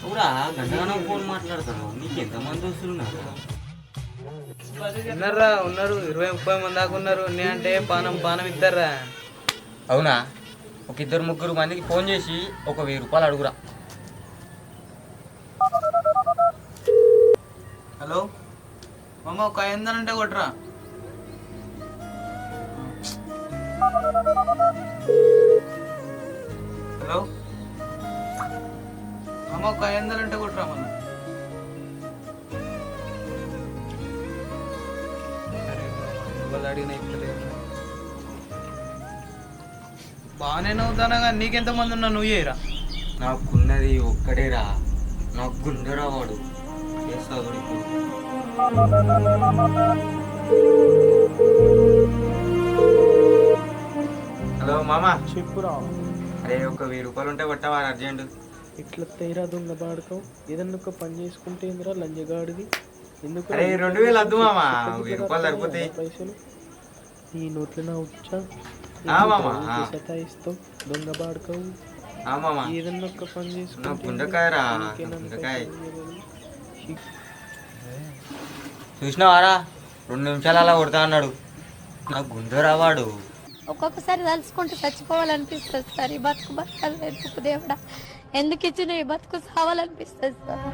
అవురా గంటగానో ఫోన్ మాట్లాడతాను. నీకు ఎంతమంది దోస్తులు ఉన్నారు? ఉన్నారా? ఉన్నారు 20-30 మంది దాకా ఉన్నారు. నీ అంటే పానం పానం ఇద్దర్రా. అవునా? ఒక 2-3 మందికి ఫోన్ చేసి ఒక 1000 రూపాయలు అడుగురా. హలో మామ, ఒక 500 అంటే కొట్టరా. హలో మామ, ఒక 500 అంటే కొట్టరా. మన అడిగిన బాగానే నవ్వుతానా కానీ నీకెంత మంది ఉన్నా నువ్వు చేయరా. నాకున్నది ఒక్కడేరా, నాకు గుండెరా వాడు. చేస్తాడు ఇప్పుడు. హలో మామా, చెప్పురా. అరే ఒక 1000 రూపాయలు ఉంటే కొట్టవా అర్జెంట్. ఇట్లా తేరా దొంగ బాడకం. ఏదన్నా ఒక పని చేసుకుంటే ఏందిరా లంజగాడివి. ఎందుకు అరే 2000 వద్దు మామా, 1000 రూపాయలు సరిపోతాయి. పైసలు నీ నోట్లో నా వచ్చా మామా. సతాయిస్తావు దొంగ బాడకవు. మామా ఏదన్నా ఒక పని నా చేసుకుంటే గుండెకాయరా, గుండెకాయ చూసినావారా? 2 నిమిషాలు అలా కొడతా అన్నాడు. నా గుండెరా వాడు. ఒక్కొక్కసారి తలుచుకుంటూ చచ్చిపోవాలనిపిస్తుంది సార్. ఈ బతుకు బతకాలి ఎందుకు దేవుడా, ఎందుకు ఇచ్చిన ఈ బతుకు సావాలనిపిస్తుంది సార్.